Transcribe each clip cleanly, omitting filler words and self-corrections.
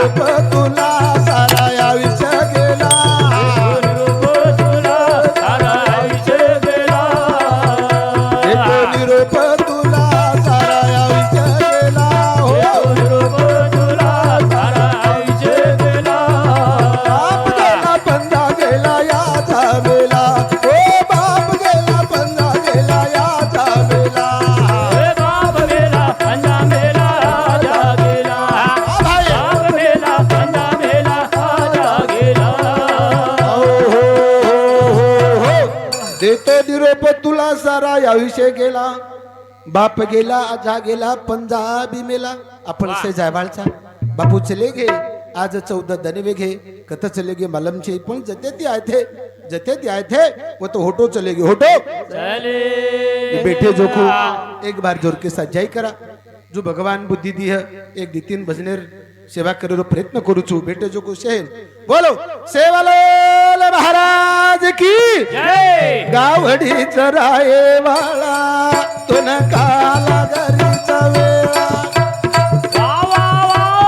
निरोप तुला सारा आयुष्य गेला देतो निरोप तुला सारा आयुष्य गेला हो बाप गेला पंधा गेला या झामेला हो बाप गेला पंधा गेला या झामेला देतो निरोप तुला सारा आयुष्य गेला बाप गेला आजा गेला पंजा भी मेला अपन से जायवाळचा बापू चले गे आज 14 दनवे घे कथ चले गे मालम छे पण जते ती आए थे वो तो होटो चले गे होटो चले बैठे जोखो एक बार जोर के साथ जय करा जो भगवान बुद्धि दी है एक नितीन भजनेर सेवा करेलो प्रयत्न करू छु बेटे जो को शहर बोलो सेवालाल महाराज की जय गावडी चराये वाला तुन काला घरीचा वेळा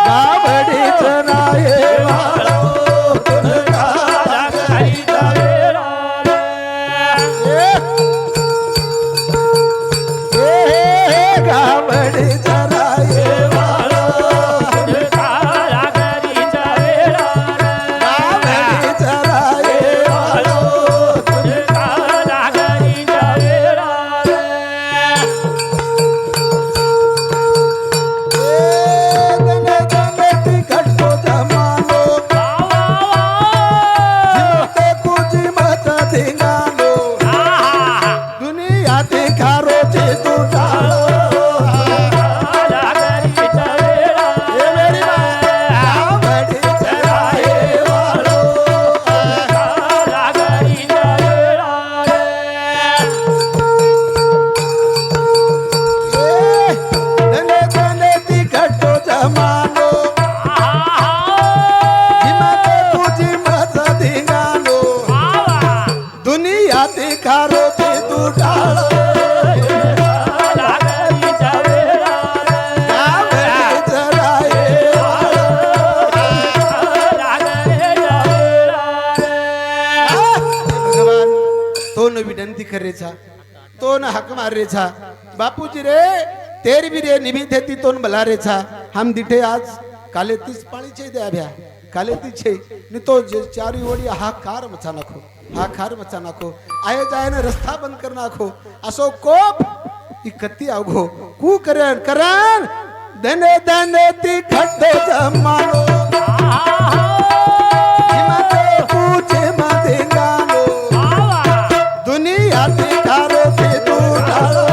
गावडी चराये वाला तुन काला घरीचा वेळा गावडी चराये विनंती करेचा तो न हक मारेचा बापूजी रे तेर भी रे निभी थे तो न बला रेचा हम दिठे आज काले 30 पाणी छे दे आभ्या काले 30 छे नि तो चारी ओडी हाकार मचा नाखो आये जाय ने रस्ता बंद कर नाखो असो कोप इ कत्ती आवगो कू करन दने दने ती खट्टो जमानो हिमते पूछे मादेंगानो दुनिया ते कारो ते तू डालो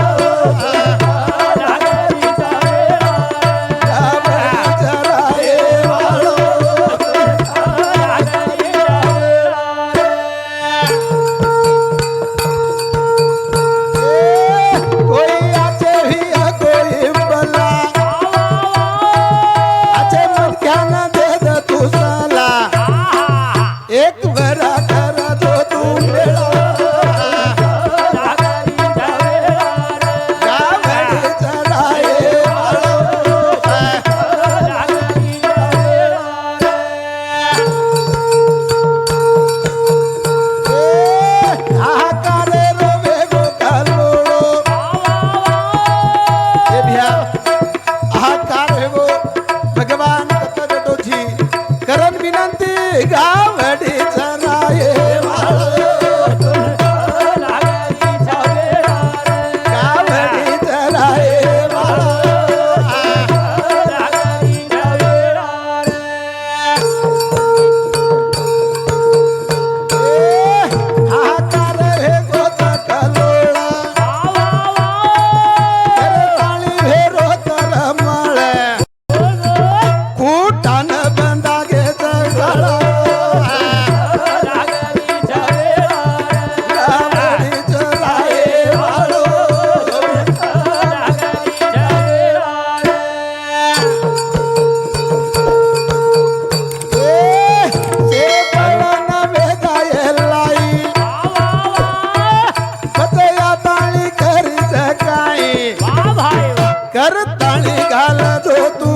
कर ताळी घाल जो तू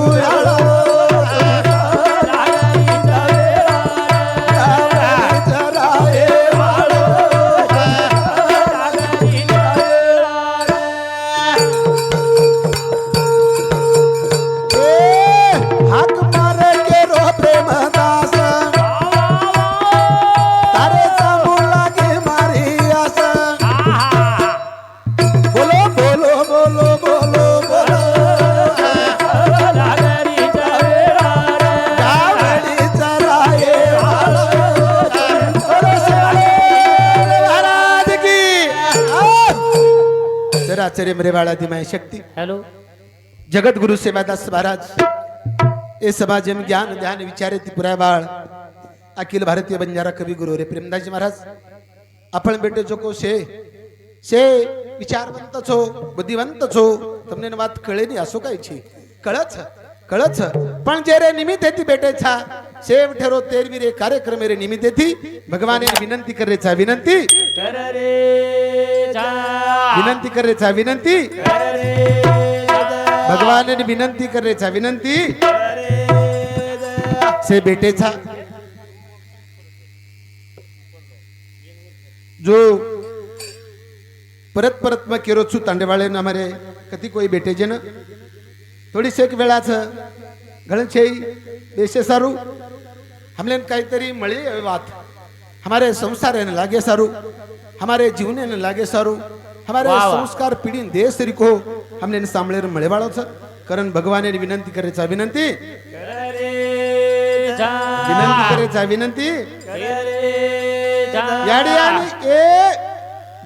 आचार्य मरेवाळा दिमाय शक्ती हॅलो जगत गुरु सेवादास महाराज ए समाजम ज्ञान ध्यान विचारे त्रिपुरा बाळ अखिल भारतीय बंजारा कवी गुरु रे प्रेमदासजी महाराज आपण બેટે જોકો છે વિચારવંત છો બુદ્ધિવંત છો તમને વાત કળે ની આસો કાઈ છે કળત પણ જેરે નિમિત્તેથી બેઠે છા સેવ ઠેરો તેરવી રે કાર્યક્રમ રે નિમિત્તેથી ભગવાને વિનંતી કરે છે વિનંતી कर रे जा વિનંતી કરે છે વિનંતી कर रे ભગવાને વિનંતી કરે છે વિનંતી से બેઠે છા जो परत परत में केरो छु तांडेवाळे न हमारे कति कोई बेटे जे न थोड़ी सेक वेळा छ घण छे देशे सारू हमले काहीतरी मळी बात हमारे संसार ने लागे सारू हमारे जीवने ने लागे सारू हमारे वाह, वाह। संस्कार पीढ़ी देश रिको हमने सांभळे मळे वाळो छ कारण भगवाने विनंती करे छ विनंती कर रे जा विनंती करे छ विनंती कर रे जा याडी आणि ए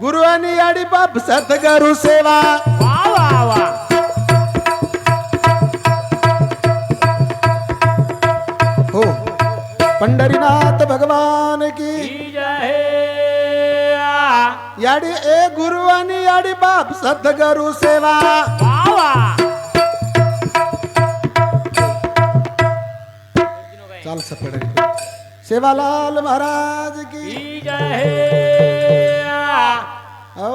गुरु आणि याडी बाप सतगुरु सेवा वाह वाह वाह हो पंढरीनाथ भगवान की की जय याडी ए गुरु आणि याडी बाप सतगुरु सेवा वाह वाह चाल सपड सेवालाल महाराज की की जय ओ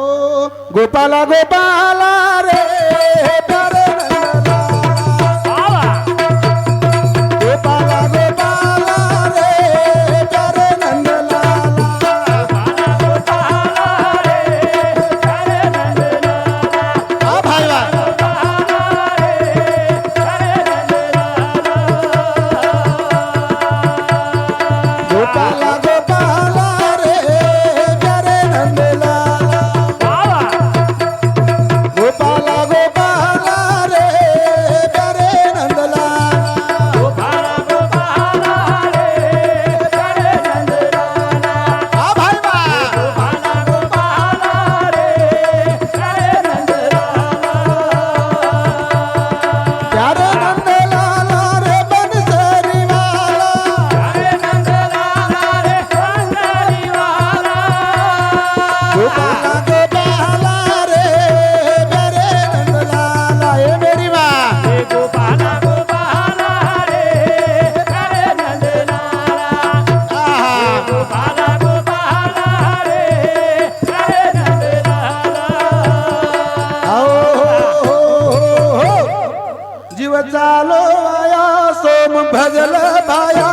गोपाला गोपाला रे प्यारे नंदलाला वाह वाह गोपाला गोपाला रे प्यारे नंदलाला आ भाई वाह गोपाला गोपाला रे प्यारे नंदलाला गोपाला गोपाला रे प्यारे नंदलाला आ भाई वाह प्यारे नंदलाला रे बनसरी वाला गोपाला गोपाला रे प्यारे नंदलाला ए मेरी माँ आहा हो जीव चालो आया सोम भजल भाया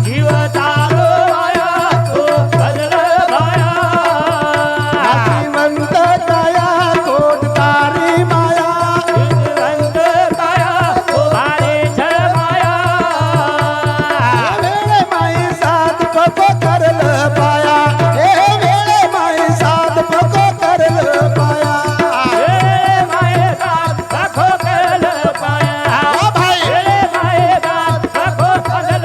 जीव चालो आया तो भजल भाया नातीवंत काया कोट तारी माया रंग काया तुम्हारे जल माया वेळे माई साथ पको करल पाया ए वेळे माई साथ पको करल पाया ए माये साथ सखो कल पाया आ भाई ए माये साथ सखो कल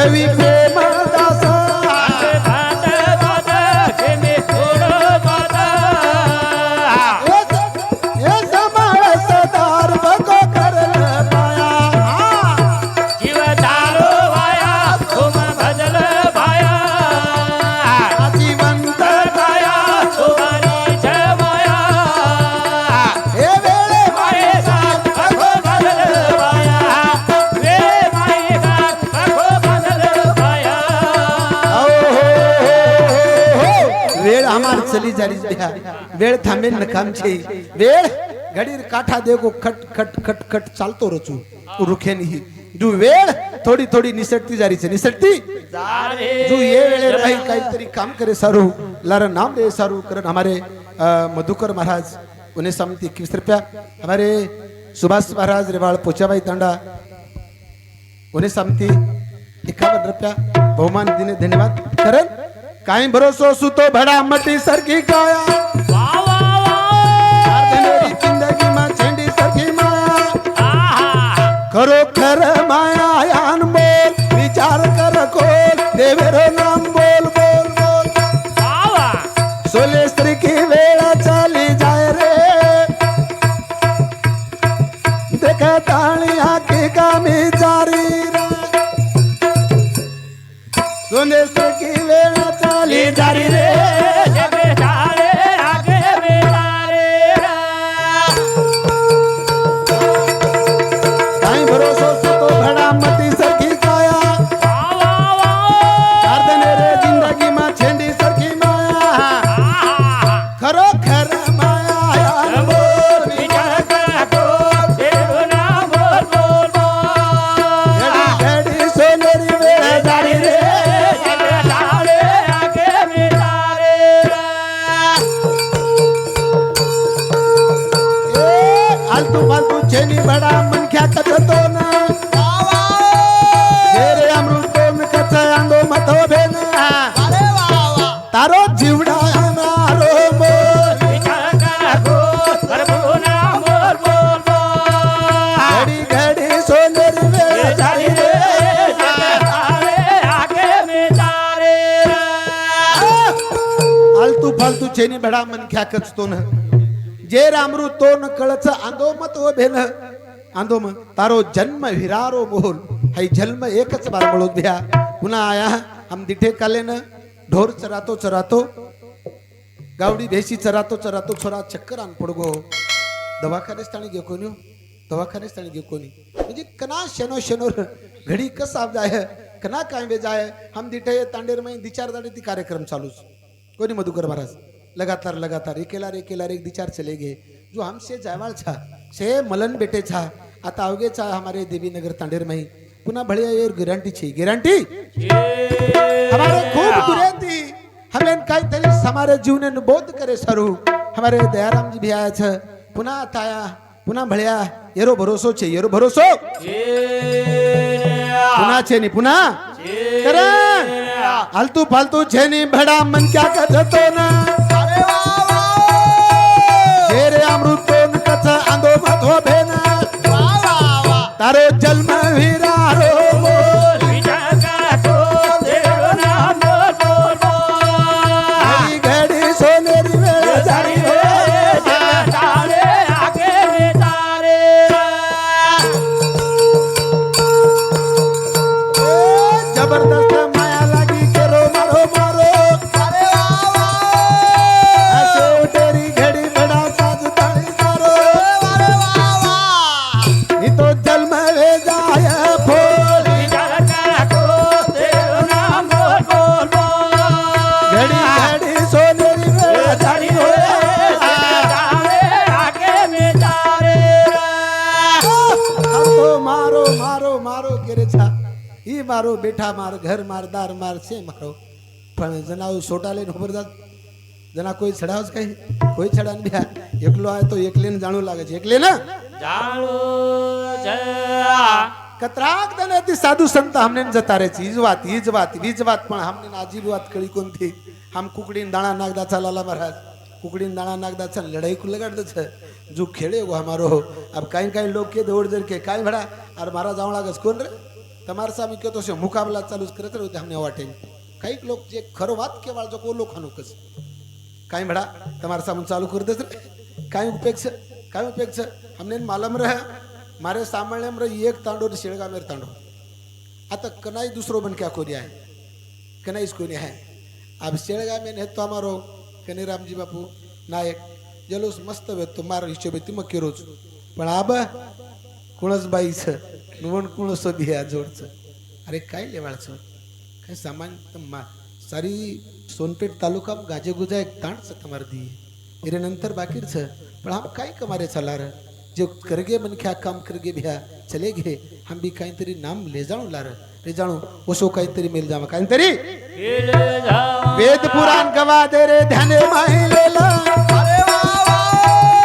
ठेवी प्रेम दास भात भात खेमे थोडं भात हे समाळ सदार बघो करल पाया जीव चालो वाया तुम भजल भाया जिवंत काया तुम्हारी जमाया हे वेळे मायेचा अगो भजल भाया रे मायेचा अगो भजल भाया वेळ आमार चली जारी द्या वेळ थांबेल न कामचे वेळ घडीर काठा देखो खट खट खट खट चालतो रचू रुखेनी जो वेळ थोडी थोडी निसटती जारीचे निसटती जो ये वेळे भाई काहीतरी काम करे सारू लारा नाम दे सारू करन हमारे मधुकर महाराज उन्हें समती 21 रुपया हमारे सुभाष महाराज रेवाड़ पोचाबाई तांडा उन्हें समती 51 रुपया बहुमान दिने धन्यवाद करण काही भरोसो सुतो भडा मटी सरकी काया वा वा अर्धनेरी जिंदगी मा छेंडी सरकी माया वा खरो खर माया यान बोल विचार कर खोल देवेरो नाम बोल बोल बोल वा सोले स्त्री की वेळा चाली जाय रे देखा ताणी हाकी कामी जारी रे सोले स्त्री की वेळा चाली जारी रे जगे तारे आगे बेतारे काही भरोसो सुतो भडा मती सरकी काया वा अर्धनेरे जिंदगी मा छेंडी सरकी माया खरो खर माया यान बोल विचार करतो देव नाम बोल बोल बोल घडी घडी सोनेरी वेळ जारी रे जगे तारे आगे बेतारे आलतू फालतू छेनी बडा मनख्या कथतो ना जेरे अमृतोन कच अंगो मथो भेन तारो जीवडा मारो मोल विचार करतो प्रभु नाम बोल बोल बोल घडी घडी सोनेरी वेळ जारी रे आलतू फालतू छेनी बडा मनख्या कचतो ना जे रामरू तो न कळच आंदो मत हो भेन आंदो म तारो जन्म हिरारो मोल हाई जन्म एकच बार मळो द्या पुन्हा आया हम दिठे काले न ढोर चरातो चरातो गावडी भेशी चरातो चरातो छोरा चक्कर आन पडगो दवाखाने स्थानी गे कोणी दवाखाने स्थानी गे कोणी म्हणजे कना शनो शनो घडी कस आप जाय कना काय वे जाय हम दिठे तांडेर में दिचार दाडे ती कार्यक्रम चालूच कोणी मधुकर महाराज लगातार लगातार एकेलार एक दिचार चले गए जो हमसे जायवाल छा से मलन बेटे छा आता अवगे छा हमारे देवी नगर तांडेर में पुनः बढ़िया ये गारंटी छी गारंटी हमारे खूब दुरेंती हमें काई तरी हमारे जीवन ने बोध करे सरू हमारे दयाराम जी भी आया छ पुनः ताया पुनः बढ़िया येरो भरोसो छे येरो भरोसो पुनः छे नी पुनः करण आलतू फालतू छे नी भड़ा मन क्या करतो ना जेरे अमृतो न कच आंदो मथो भेना तारो जन्म विरारो घडी घडी सोनेरी वेळ जारी रे जबरदस्त माया लागी केरो मारो मारो ऐसे तेरी घड़ी बड़ा साज ताली तारो नी तो जन्म वे जाय फोल घड़ी घड़ी सोनेरी वेळ जारी रे हम तो मारो मारो मारो केरे छा ई मारो बेठा मार घर मार दार मार से मारो पण जनाव सोटाले खबर जात जना कोई छडावच काही कोई छडान बिया एकलो आहे तो एकलेन जाणू लागे छे एकले ना कतराक दने ती साधू संत हमने जता रे चीज बात पण हमने अजीब बात कळी कोणती हम कुकड़ीन दाणा नागदा चालाला महाराज कुकड़ीन दाणा नागदा चल लड़ाई को लगाड़ दे जो खेले वो हमारो अब काई काई लोग के दौड़ दर के काई भड़ा और मारा जावड़ा गस कोन रे તમારા સામે કહેતો છે મુકાબલા ચાલુ જ કરત રહ્યો અમને વાટે કઈક લોક જે ખરો વાત કેવાળ જો ઓલો ખાનું કસ કાઈ ભડા તમારા સામે ચાલુ કરી દેસ કાઈ ઉપેક્ષ हमने मालूम रहा मारे सामने में एक तांडो ने शेड़गा मेरे तांडो आता कनाई दूसरो बन क्या कोरिया है कनाई इसको नहीं है अब शेड़गा में है तो हमारो कने रामजी बापू नायक जलोस मस्त वे तो मारो हिशोबे तिम केरोच पण आब कुणस बाई छ नुवन कुणसो दिया जोड छ अरे काय लेवाळ छ काय सामान सारी सोनपेठ तालुका गाजे गुजा एक तांड छ तमार दी इरे नंतर बाकी छ पण हम काय कमारे चला रे जो करगे मन क्या काम करगे भैया चले गए हम भी कहीं तरी नाम ले जाऊं लार ले जाऊं उसो कहीं तरी मिल जावा कहीं तरी वेद पुराण गवा दे रे ध्याने माही लेला अरे वाह वाह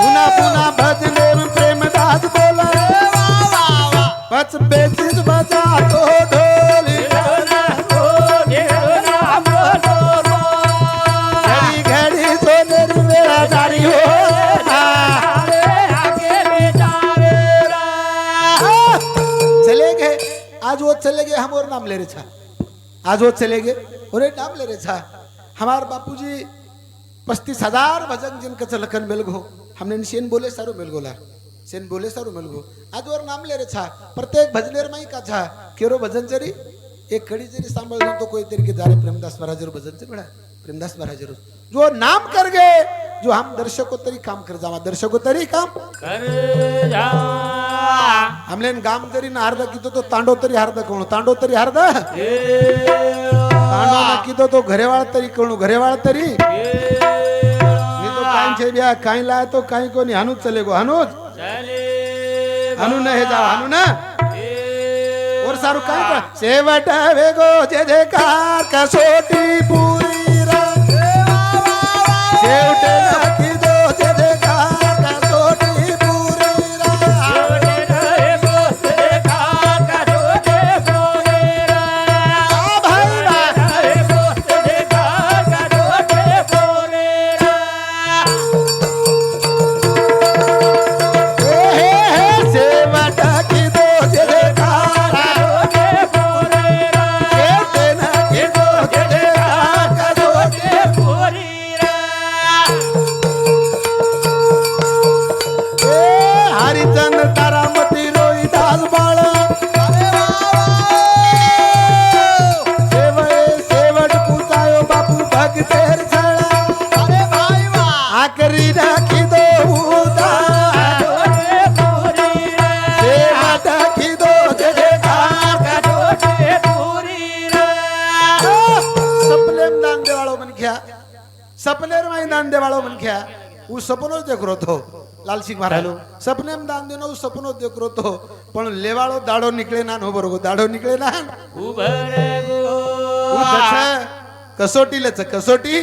पुना पुना भजने में प्रेम दास बोला अरे वाह वाह पच बेचिस बजा तो ढोल घड़ी घड़ी सोने री मेरा दारी हो आज वो चले गए हम और नाम ले रहे था आज वो चले गए और नाम ले रहे था हमारे बापूजी 35,000 भजन जिनका चलकन मिल गो हमने सेन बोले सारो मिल गोला सेन बोले सारो मिल गो आज और नाम ले रहे था प्रत्येक भजनेर में का था केरो भजन चरी एक कड़ी जरी सांभळ तो कोई तरीके दारे प्रेमदास महाराज भजन चरी बड़ा प्रेमदास महाराज जो नाम कर गए जो हम दर्शकों तरी काम कर जावा दर्शकों तरी काम कर जा हमने गाम तरी ना हार्दा कीधो तो तांडो तरी हार्दा कोण तांडो तरी हार्दा तांडो ना कीधो तो घरेवाळ तरी कोण घरेवाळ तरी मी तो काई छे बिया काई लाय तो काई कोनी हानु चले गो हानु चले हानु न हे जा हानु ना और सारू काई का सेवट वेगो जे जे कार कसोटी पूरी रा सेवट ना कीधो जे जे कार कसोटी पूरी रा सपनेर में दान दे वालो मन क्या वो सपनो देख रो तो लाल सिंह महाराज सपने में दान देनो सपनो देख रो तो पण लेवाळो दाडो निकळे ना नो बरोबर दाडो निकळे ना कसोटी लच कसोटी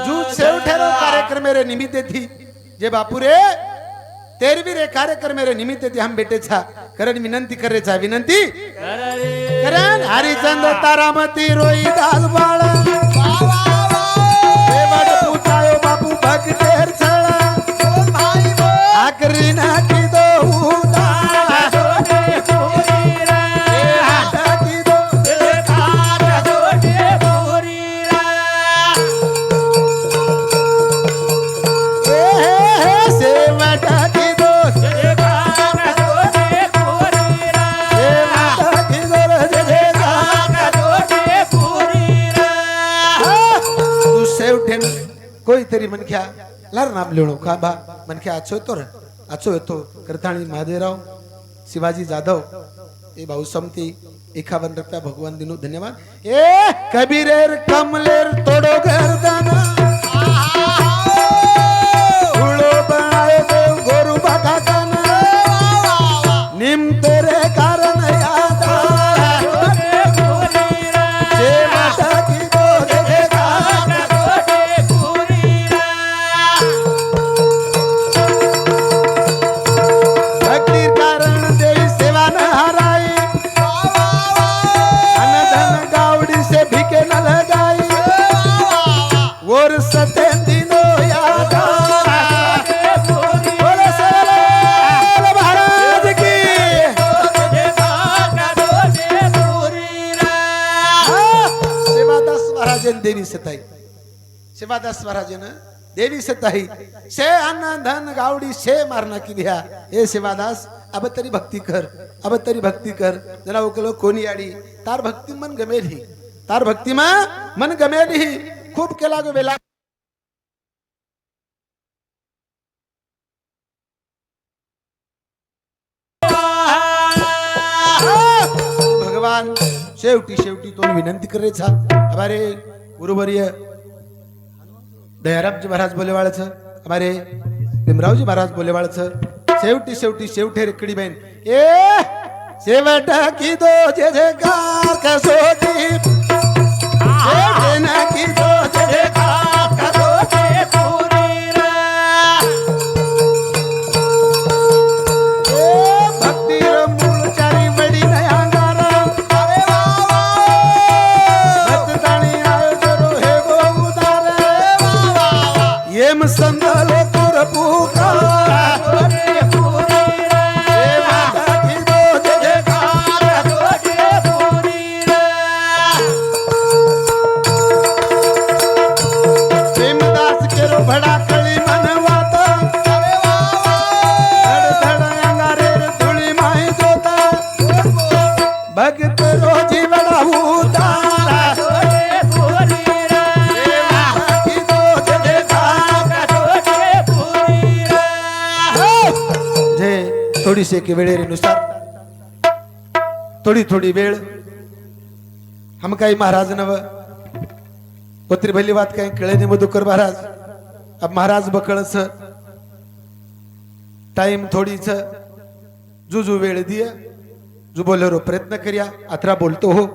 जू शेवठेरो कार्यक्रम मेरे निमित्ते थी जे बापू रे तेरवी रे कार्यक्रम मेरे निमित्ते थी हम बेटे छा करन विनंती करे छा विनंती करन हरिचंद्र तारामती रोई दास बाळा बापू भगतेर छळा भाई वो आकरी ना की दो उदा छोटे पूरी रा हाटा की दो देखा छोटे पूरी रा सेवटा की दो देखा छोटे पूरी रा सेवटा की दो देखा छोटे पूरी रा तू सेवठे कोई तरी मन क्या लार नाम लेणो का बा मन क्या अच्छो येतो करताणी महादेवराव शिवाजी जाधव ए भाऊ समती 51 रुपया भगवान दिनो धन्यवाद ए कबीरेर कमलेर तोडो गर्दना उळो बनायो देव गोरु बाका काना निम तेरे कारण याद छोटे पूरी रा सेवटा की दो देखा छोटे पूरी रा भक्ति कारण देई सेवा न हराई अन धन गावड़ी से भिके न लगाई और महाराजन देवी सताई सेवादास महाराजन देवी सताई शे अन्न धन गावडी शे मारना की भ्या हे सेवादास अब तरी भक्ती कर अब तरी भक्ती कर जना उकलो कोणी आडी तार भक्ती मन गमेली तार भक्ती मन गमेली खूप केला गो बेला भगवान शेवटी शेवटी तो विनंती करायचा हमारे गुरुवर्य दयारामजी महाराज बोलेवाळच हमारे भीमरावजी महाराज बोलेवाळच शेवटी शेवटी शेवटे रेकडी बहन ए शेवट की दो जय जयकार कसोटी शेवटे ना की दो जय जयकार कसोटी पूरी रे ए भक्ती र मूळ चारी बडी नयांगार अरे वा वा भक्तानी आयो करो हे गो उदार वा वा येम संदलो पुर पुकार भड़ा कळी मनवात अरे वा धड धड अंगारे धुळी माई जोता भगत रोजी बड़ा उतारा जे थोडीशी की वेळेनुसार थोडी थोडी वेळ हम काही महाराज नव पत्री भली बात काही कळे मधुकर महाराज अब महाराज बकळच टाइम थोडीच जुजू वेळ दिया जो बोलेरो प्रयत्न करिया अथरा बोलतो हो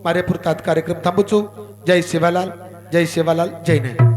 मारे पुरतात कार्यक्रम थांबुचो जय शिवालाल जय शिवालाल जय नाही